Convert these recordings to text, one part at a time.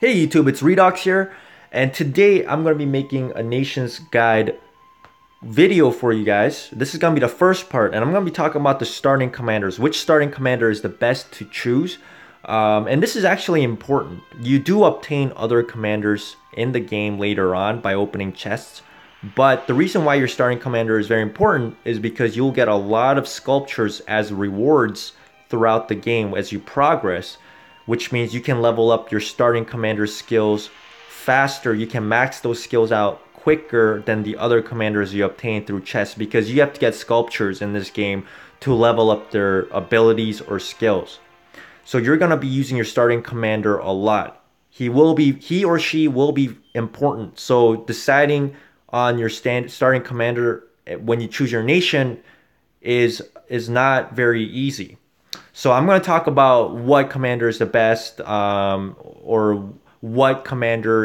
Hey YouTube, it's Redox here, and today I'm going to be making a Nations Guide video for you guys. This is going to be the first part, and I'm going to be talking about the starting commanders, which starting commander is the best to choose. And this is actually important. You do obtain other commanders in the game later on by opening chests, but the reason why your starting commander is very important is because you'll get a lot of sculptures as rewards throughout the game as you progress, which means you can level up your starting commander skills faster. You can max those skills out quicker than the other commanders you obtain through chests, because you have to get sculptures in this game to level up their abilities or skills. So you're going to be using your starting commander a lot. He or she will be important. So deciding on your starting commander when you choose your nation is not very easy. So I'm going to talk about what commander is the best, or which commander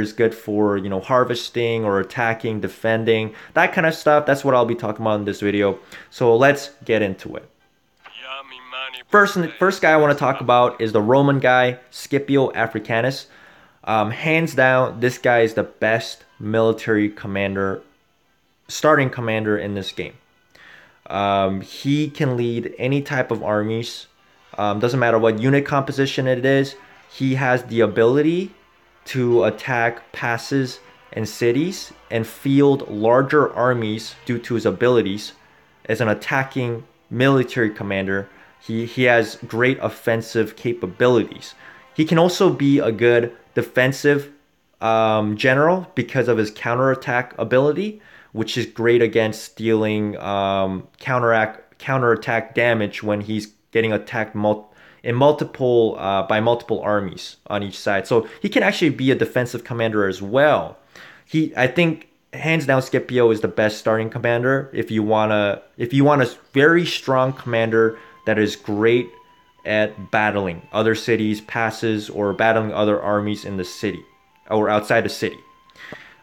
is good for, harvesting or attacking, defending, that kind of stuff. That's what I'll be talking about in this video. So let's get into it. First guy I want to talk about is the Roman guy, Scipio Africanus. Hands down, this guy is the best military commander, starting commander in this game. He can lead any type of armies. Doesn't matter what unit composition it is. He has the ability to attack passes and cities and field larger armies due to his abilities. As an attacking military commander, he has great offensive capabilities. He can also be a good defensive general because of his counterattack ability, which is great against dealing counterattack damage when he's getting attacked by multiple armies on each side. So he can actually be a defensive commander as well. I think hands down Scipio is the best starting commander if you want a very strong commander that is great at battling other cities, passes, or battling other armies in the city or outside the city.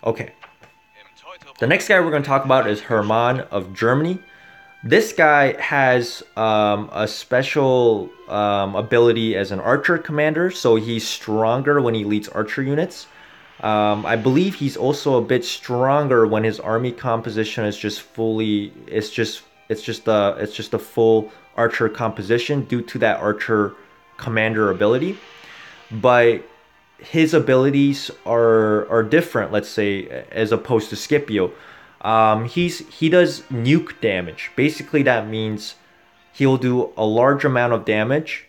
Okay. The next guy we're going to talk about is Hermann of Germany. This guy has a special ability as an archer commander, so he's stronger when he leads archer units. I believe he's also a bit stronger when his army composition is just a full archer composition due to that archer commander ability. But his abilities are different, let's say, as opposed to Scipio. He does nuke damage. Basically, that means he'll do a large amount of damage,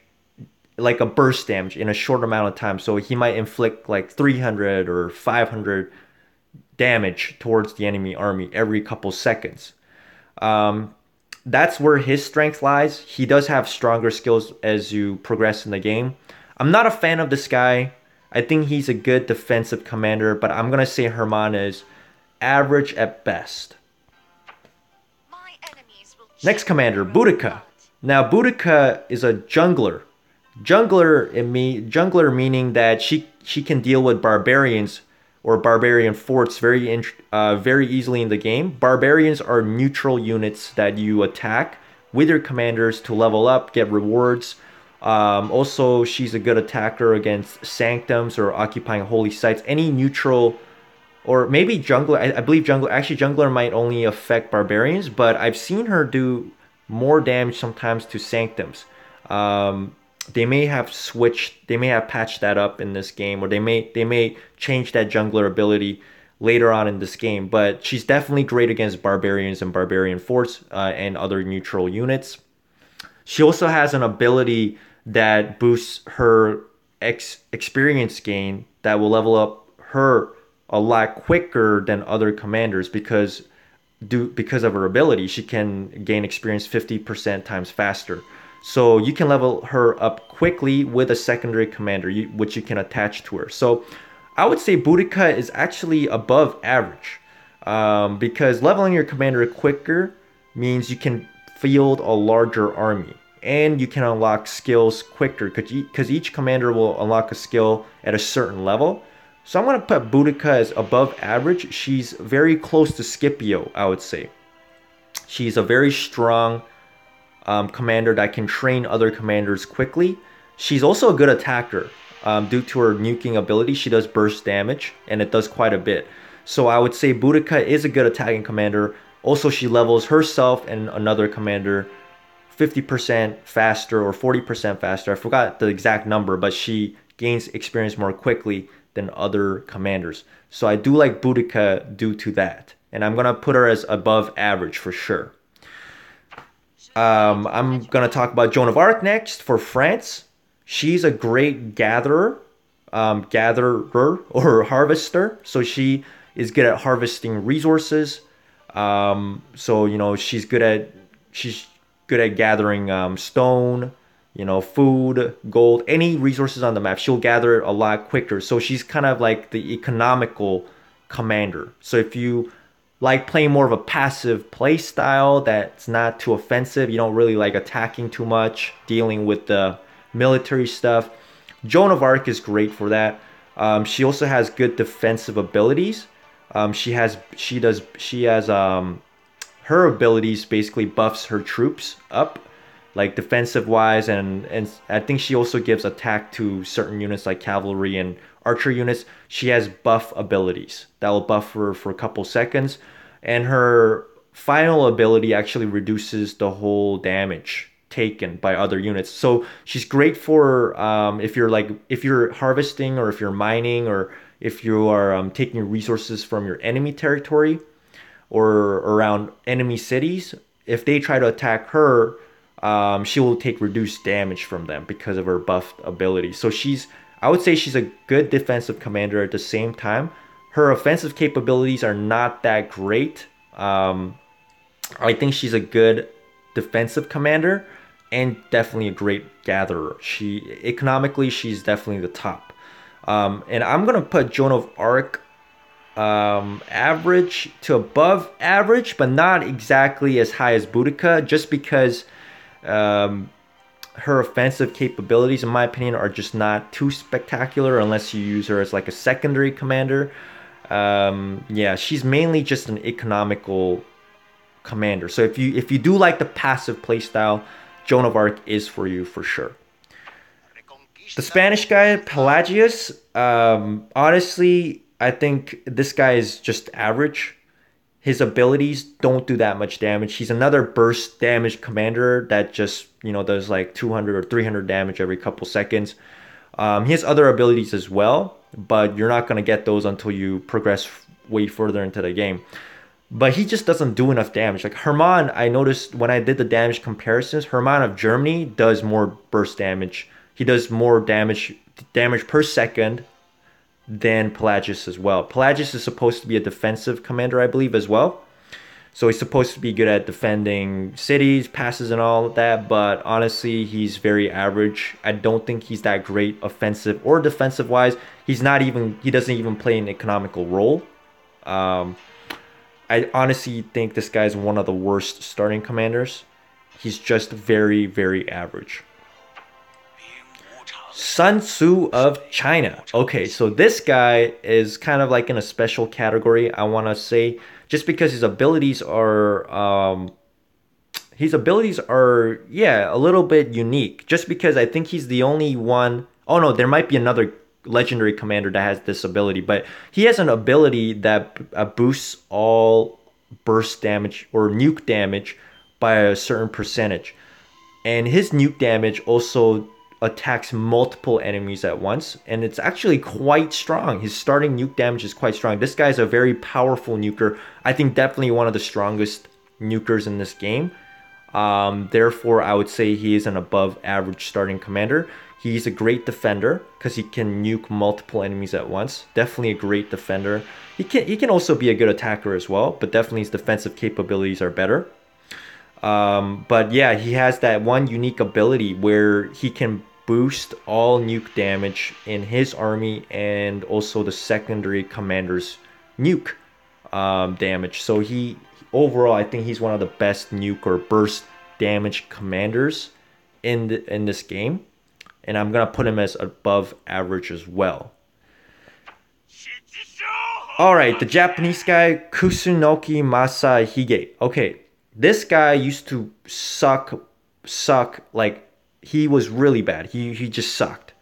like a burst damage, in a short amount of time. So he might inflict like 300 or 500 damage towards the enemy army every couple seconds. That's where his strength lies. He does have stronger skills as you progress in the game. I'm not a fan of this guy. I think he's a good defensive commander, but I'm going to say Hermann is average at best. Next commander, Boudicca. Now, Boudicca is a jungler. Jungler meaning that she can deal with barbarians or barbarian forts very easily in the game. Barbarians are neutral units that you attack with your commanders to level up, get rewards. Also, she's a good attacker against sanctums or occupying holy sites. Any neutral, or maybe jungler. I believe jungler might only affect barbarians, but I've seen her do more damage sometimes to sanctums. They may have patched that up in this game, or they may change that jungler ability later on in this game. But she's definitely great against barbarians and barbarian forts and other neutral units. She also has an ability that boosts her experience gain that will level up her a lot quicker than other commanders because of her ability. She can gain experience 50% times faster. So you can level her up quickly with a secondary commander, which you can attach to her. So I would say Boudicca is actually above average, because leveling your commander quicker means you can field a larger army and you can unlock skills quicker, because each commander will unlock a skill at a certain level. So I'm going to put Boudicca as above average. She's very close to Scipio, I would say. She's a very strong commander that can train other commanders quickly. She's also a good attacker. due to her nuking ability. She does burst damage, and it does quite a bit. So I would say Boudicca is a good attacking commander. Also, she levels herself and another commander 50% faster or 40% faster. I forgot the exact number, but she gains experience more quickly than other commanders. So I do like Boudicca due to that. And I'm going to put her as above average for sure. I'm going to talk about Joan of Arc next for France. She's a great gatherer or harvester. So she is good at harvesting resources. So, you know, she's good at gathering stone, you know, food, gold, any resources on the map. She'll gather it a lot quicker. So she's kind of like the economical commander. So if you like playing more of a passive play style that's not too offensive, you don't really like attacking too much, dealing with the military stuff, Joan of Arc is great for that. She also has good defensive abilities. She has her abilities basically buffs her troops up, like defensive wise, and I think she also gives attack to certain units like cavalry and archer units. She has buff abilities that will buff her for a couple seconds, and her final ability actually reduces the whole damage taken by other units. So she's great for if you're harvesting, or if you're mining, or if you are taking resources from your enemy territory or around enemy cities. If they try to attack her, she will take reduced damage from them because of her buffed ability. So I would say she's a good defensive commander. At the same time, her offensive capabilities are not that great. I think she's a good defensive commander and definitely a great gatherer. Economically, she's definitely the top. And I'm gonna put Joan of Arc average to above average, but not exactly as high as Boudicca, just because her offensive capabilities, in my opinion, are just not too spectacular unless you use her as like a secondary commander. Yeah, she's mainly just an economical commander. So if you do like the passive playstyle, Joan of Arc is for you for sure. The Spanish guy, Pelagius, honestly, I think this guy is just average. His abilities don't do that much damage. He's another burst damage commander that just, you know, does like 200 or 300 damage every couple seconds. He has other abilities as well, but you're not going to get those until you progress way further into the game. But he just doesn't do enough damage. Like Hermann, I noticed when I did the damage comparisons, Hermann of Germany does more burst damage. He does more damage per second than Pelagius as well. Pelagius is supposed to be a defensive commander, I believe, as well. So he's supposed to be good at defending cities, passes, and all of that. But honestly, he's very average. I don't think he's that great offensive or defensive wise. He doesn't even play an economical role. I honestly think this guy's one of the worst starting commanders. He's just very, very average. Tzu of China. Okay, so this guy is kind of like in a special category, I want to say, just because his abilities are yeah, a little bit unique. Just because I think he's the only one. Oh no, there might be another legendary commander that has this ability, but he has an ability that boosts all burst damage or nuke damage by a certain percentage, and his nuke damage also attacks multiple enemies at once, and it's actually quite strong. His starting nuke damage is quite strong. This guy's a very powerful nuker. I think definitely one of the strongest nukers in this game. Therefore, I would say he is an above average starting commander. He's a great defender because he can nuke multiple enemies at once. Definitely a great defender. He can also be a good attacker as well, but definitely his defensive capabilities are better. But yeah, he has that one unique ability where he can boost all nuke damage in his army and also the secondary commander's nuke damage. So overall, I think he's one of the best nuke or burst damage commanders in this game, and I'm gonna put him as above average as well. All right, the Japanese guy, Kusunoki Masashige. Okay, this guy used to suck, like he was really bad. He just sucked.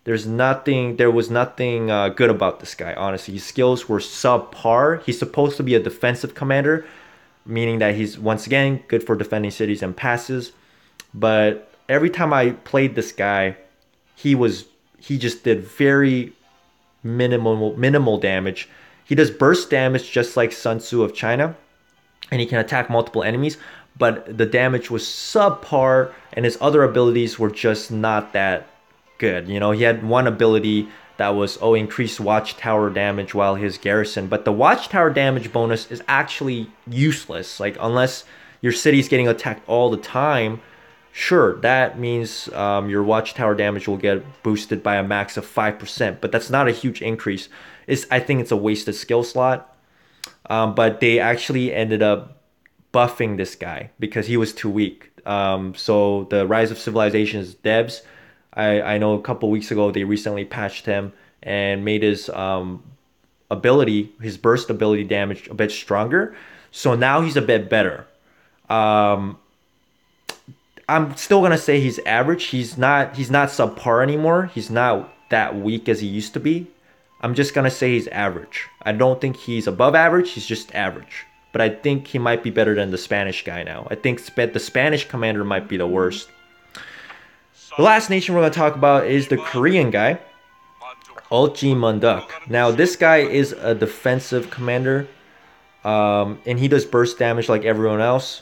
There was nothing good about this guy, honestly. His skills were subpar. He's supposed to be a defensive commander, meaning that he's, once again, good for defending cities and passes. But every time I played this guy, he just did very minimal damage. He does burst damage just like Tzu of China, and he can attack multiple enemies, but the damage was subpar, and his other abilities were just not that good. You know, he had one ability that was, oh, increased watchtower damage while his garrison, but the watchtower damage bonus is actually useless. Like, unless your city's getting attacked all the time, sure, that means your watchtower damage will get boosted by a max of 5%, but that's not a huge increase. I think it's a wasted skill slot. But they actually ended up buffing this guy because he was too weak. So the Rise of Civilizations devs, I know a couple weeks ago they recently patched him and made his ability, his burst ability damage a bit stronger. So now he's a bit better. I'm still gonna say he's average. He's not subpar anymore. He's not that weak as he used to be. I'm just gonna say he's average. I don't think he's above average. He's just average. But I think he might be better than the Spanish guy now. I think the Spanish commander might be the worst. The last nation we're gonna talk about is the Korean guy, Eulji Mundeok. Now this guy is a defensive commander, and he does burst damage like everyone else.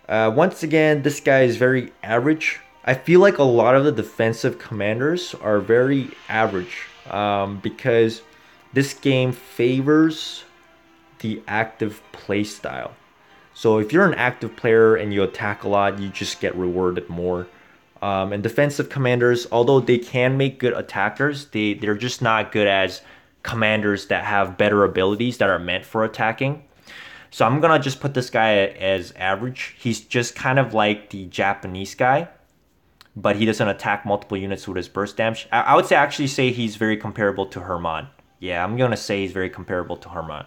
Once again, this guy is very average. I feel like a lot of the defensive commanders are very average, because this game favors the active playstyle. So if you're an active player and you attack a lot, you just get rewarded more. And defensive commanders, although they can make good attackers, they're just not good as commanders that have better abilities that are meant for attacking. So I'm gonna just put this guy as average. He's just kind of like the Japanese guy, but he doesn't attack multiple units with his burst damage. I would actually say he's very comparable to Hermann. Yeah, I'm gonna say he's very comparable to Hermann.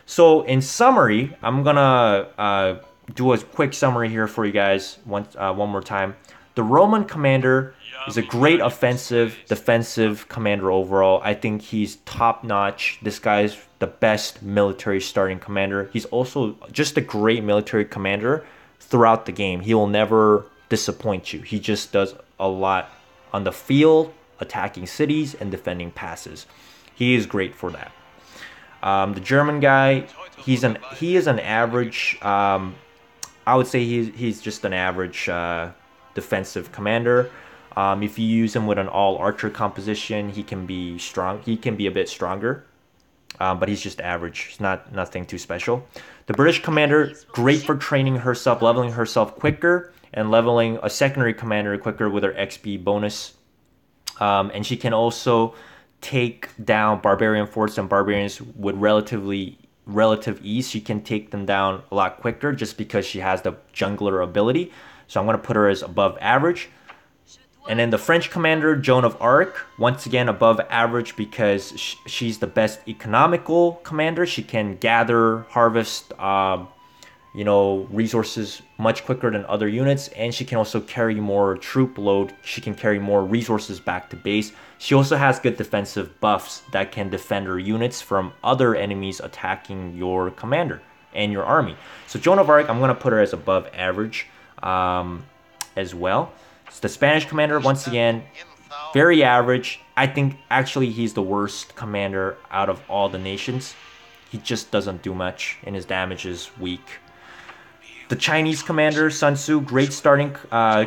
So in summary, I'm gonna do a quick summary here for you guys one more time. The Roman commander is a great offensive, defensive commander overall. I think he's top notch. This guy's the best military starting commander. He's also just a great military commander throughout the game. He will never disappoint you. He just does a lot on the field, attacking cities and defending passes. He is great for that. The German guy, he is an average. I would say he's just an average defensive commander. If you use him with an all archer composition, he can be strong. He can be a bit stronger, but he's just average. He's nothing too special. The British commander, great for training herself, leveling herself quicker, and leveling a secondary commander quicker with her XP bonus. And she can also take down barbarian forts and barbarians with relative ease. She can take them down a lot quicker just because she has the jungler ability. So I'm going to put her as above average. And then the French commander, Joan of Arc, once again above average because she's the best economical commander. She can gather, harvest, resources much quicker than other units, and she can also carry more troop load. She can carry more resources back to base. She also has good defensive buffs that can defend her units from other enemies attacking your commander and your army. So Joan of Arc, I'm going to put her as above average as well. So the Spanish commander, once again, very average. I think actually he's the worst commander out of all the nations. He just doesn't do much, and his damage is weak. The Chinese commander, Sun Tzu, great starting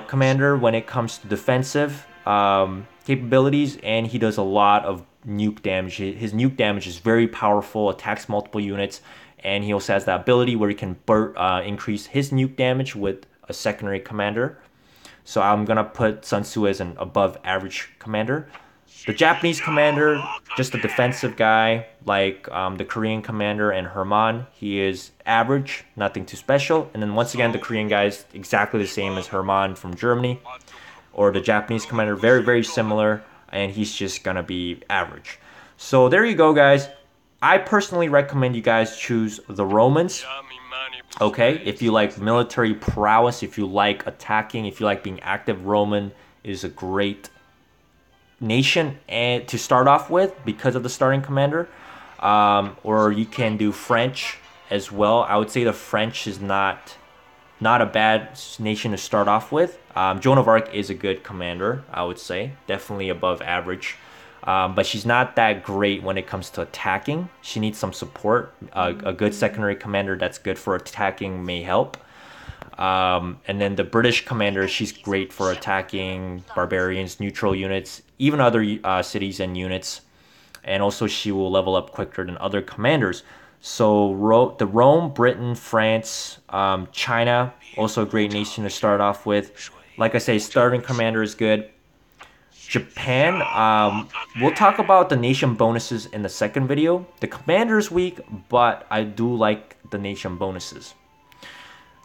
commander when it comes to defensive capabilities, and he does a lot of nuke damage. His nuke damage is very powerful, attacks multiple units, and he also has the ability where he can increase his nuke damage with a secondary commander. So I'm going to put Sun Tzu as an above average commander. The Japanese commander, just a defensive guy like the Korean commander and Hermann. He is average, nothing too special. And then once again, the Korean guy is exactly the same as Hermann from Germany. Or the Japanese commander, very, very similar. And he's just going to be average. So there you go, guys. I personally recommend you guys choose the Romans. Okay, if you like military prowess, if you like attacking, if you like being active, Roman is a great nation and to start off with because of the starting commander. Or you can do French as well. I would say the French is not a bad nation to start off with. Joan of Arc is a good commander, I would say. Definitely above average. But she's not that great when it comes to attacking. She needs some support. A good secondary commander that's good for attacking may help. And then the British commander, she's great for attacking barbarians, neutral units, even other cities and units. And also she will level up quicker than other commanders. So the Rome, Britain, France, China, also a great nation to start off with. Like I say, starting commander is good. Japan, we'll talk about the nation bonuses in the second video. The commander is weak, but I do like the nation bonuses.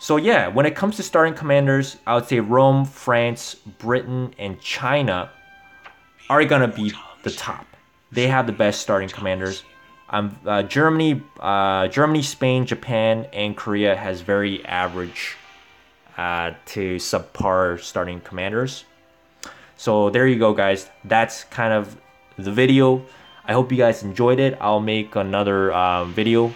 So yeah, when it comes to starting commanders, I would say Rome, France, Britain, and China are gonna be the top. They have the best starting commanders. Germany, Spain, Japan, and Korea has very average to subpar starting commanders. So there you go, guys. That's kind of the video. I hope you guys enjoyed it. I'll make another video,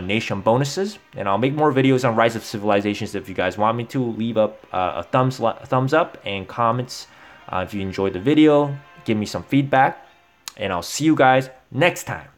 nation bonuses, and I'll make more videos on Rise of Civilizations if you guys want me to. Leave up a thumbs up and comments if you enjoyed the video. Give me some feedback, and I'll see you guys next time.